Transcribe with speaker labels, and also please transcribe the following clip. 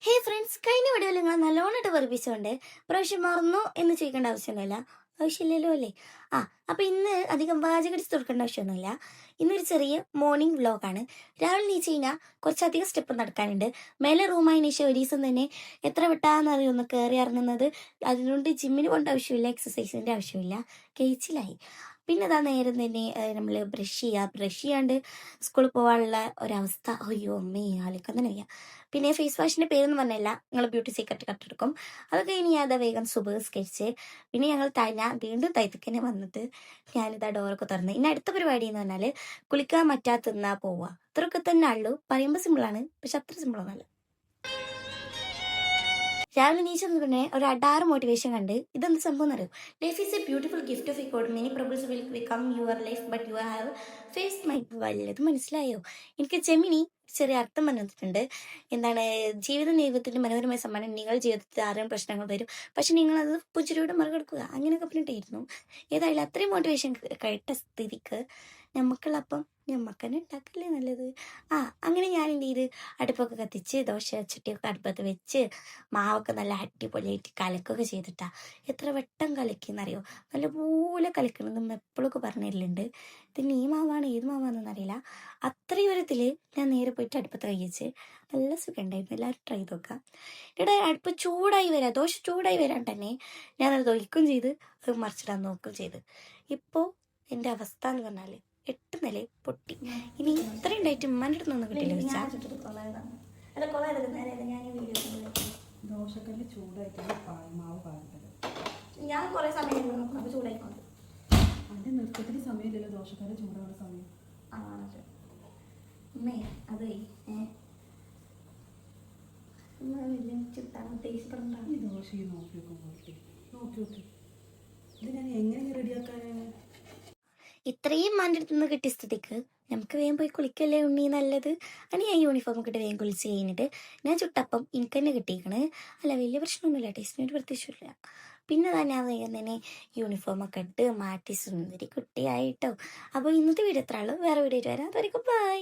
Speaker 1: ഹേ friends, കഴിഞ്ഞ വീഡിയോയിൽ നിങ്ങൾ നല്ലോണമായിട്ട് വെറുപ്പിച്ചുകൊണ്ട് പ്രാവശ്യം മറന്നു എന്ന് ചോദിക്കേണ്ട ആവശ്യമൊന്നുമില്ല. ആവശ്യമില്ലല്ലോ അല്ലേ? അപ്പം ഇന്ന് അധികം വാചകടിച്ച് തുറക്കേണ്ട ആവശ്യമൊന്നുമില്ല. ഇന്നൊരു ചെറിയ മോർണിംഗ് വ്ലോഗാണ്. രാവിലെ നീച്ച് കഴിഞ്ഞാൽ കുറച്ചധികം സ്റ്റെപ്പ് നടക്കാനുണ്ട്. മേലെ റൂമായതിനു ശേഷം ഒരു ദിവസം തന്നെ എത്ര വിട്ടാന്നറിയോ ഒന്ന് കയറി ഇറങ്ങുന്നത്. അതുകൊണ്ട് ജിമ്മിന് പോകേണ്ട ആവശ്യമില്ല, എക്സസൈസിൻ്റെ ആവശ്യമില്ല. കഴിച്ചിലായി. പിന്നെ അതാ നേരം തന്നെ നമ്മൾ ബ്രഷ് ചെയ്യാണ്ട് സ്കൂളിൽ പോകാനുള്ള ഒരവസ്ഥ. അയ്യോ അമ്മേ, ആലോചിക്കാൻ തന്നെ വയ്യ. പിന്നെ ഫേസ് വാഷിൻ്റെ പേരൊന്നും പറഞ്ഞില്ല, നിങ്ങൾ ബ്യൂട്ടി സീക്രട്ട് കട്ടെടുക്കും. അതൊക്കെ ഇനി അതാ വേഗം സുബഹിസ്കരിച്ച് പിന്നെ ഞങ്ങൾ വീണ്ടും തൈത്തക്കനെ വന്നിട്ട് ഞാനിതാ ഡോറൊക്കെ തുറന്ന്. ഇനി അടുത്ത പരിപാടി എന്ന് പറഞ്ഞാൽ കുളിക്കാൻ പറ്റാത്തിന്നാ പോവുക. അത്രയൊക്കെ തന്നെ ഉള്ളൂ. പറയുമ്പോൾ സിമ്പിളാണ്, പക്ഷെ അത്ര സിമ്പിളൊന്നുമല്ല. രാവിലെ നീച്ചെന്ന് പിന്നെ ഒരു അഡാറ് മോട്ടിവേഷൻ കണ്ട് ഇതെന്ത് സംഭവം എന്നറിയും. Life is a beautiful gift of God. Many problems will become your life but you have face my. വല്ലത് മനസ്സിലായോ? എനിക്ക് ജെമിനി ചെറിയ അർത്ഥം പറഞ്ഞിട്ടുണ്ട്. എന്താണ്, ദൈവത്തിൻ്റെ മനോഹരമായ സമ്മാനം. നിങ്ങൾ ജീവിതത്തിൽ ആരും പ്രശ്നങ്ങൾ വരും, പക്ഷെ നിങ്ങളത് പുഞ്ചിരിയോടെ മറികടക്കുക. അങ്ങനെയൊക്കെ പറഞ്ഞിട്ടായിരുന്നു. ഏതായാലും അത്രയും മോട്ടിവേഷൻ കേട്ട സ്ഥിതിക്ക് നമുക്കുള്ളപ്പം ഞമ്മക്ക് തന്നെ ഉണ്ടാക്കല്ലേ നല്ലത്. അങ്ങനെ ഞാൻ എന്ത് ചെയ്ത് അടുപ്പൊക്കെ കത്തിച്ച് ദോശ ചട്ടിയൊക്കെ അടുപ്പത്ത് വെച്ച് മാവൊക്കെ നല്ല അടിപൊളിയായിട്ട് കലക്കൊക്കെ ചെയ്തിട്ടാ. എത്ര വട്ടം കലക്കിയെന്നറിയോ? നല്ലപോലെ കലക്കണമെന്നും എപ്പോഴൊക്കെ പറഞ്ഞിട്ടുണ്ട്. ഇതിന് ഈ മാവാണ് ഏത് മാവാണെന്നൊന്നും അറിയില്ല. അത്രയും ഒരിതിൽ ഞാൻ നേരെ പോയിട്ട് അടുപ്പത്ത് കഴിച്ച് നല്ല സുഖം ഉണ്ടായിരുന്നു. എല്ലാവരും ട്രൈ ചെയ്ത് നോക്കാം. ഇവിടെ അടുപ്പ് ചൂടായി വരാം, ദോശ ചൂടായി വരാൻ തന്നെ ഞാനത് ദോഹിക്കും ചെയ്ത് അത് മറിച്ചിടാൻ നോക്കുകയും ചെയ്ത്. ഇപ്പോൾ എൻ്റെ അവസ്ഥ എന്ന് പറഞ്ഞാൽ 8 നില പൊട്ടി. ഇനി ഇത്രയും ഉണ്ടായിട്ട് ഉമ്മാൻ്റെ അടുത്തൊന്നും കിട്ടില്ല വെച്ചാൽ
Speaker 2: ദോശക്കല്ല് ചൂടായിട്ടാണ് മാവ് പാടുന്നത്.
Speaker 1: ഞാൻ കുറേ സമയം അപ്പോൾ ചൂടായിക്കൊണ്ട്
Speaker 2: അതിൻ്റെ നൃത്തത്തിന് സമയമില്ലല്ലോ ദോശക്കല്ല് ചൂടാവുന്ന സമയം.
Speaker 1: അമ്മേ അതേ
Speaker 2: ഈ ദോശയെ നോക്കി നോക്കി ഇത് ഞാൻ എങ്ങനെ റെഡിയാക്കാനാണ്?
Speaker 1: ഇത്രയും മാൻ്റെ അടുത്ത് നിന്ന് കിട്ടിയ സ്ഥിതിക്ക് നമുക്ക് വേഗം പോയി കുളിക്കല്ലേ ഉണ്ണി നല്ലത്. അങ്ങനെ ഞാൻ യൂണിഫോം ഒക്കെ ഇട്ട് വേഗം കുളിച്ച് കഴിഞ്ഞിട്ട് ഞാൻ ചുട്ടപ്പം എനിക്ക് തന്നെ കിട്ടിയിരിക്കണ്. അല്ല വലിയ പ്രശ്നമൊന്നുമില്ല, ടേസ്റ്റിനൊരു പ്രത്യേകിച്ചില്ല. പിന്നെ ഞാൻ വേഗം തന്നെ യൂണിഫോമൊക്കെ ഇട്ട് മാറ്റി സുന്ദരി കുട്ടിയായിട്ടോ. അപ്പോൾ ഇന്നത്തെ വീഡിയോ എത്ര ആളോ, വേറെ വീഡിയോ വരാം. അതൊരിക്കും ബൈ.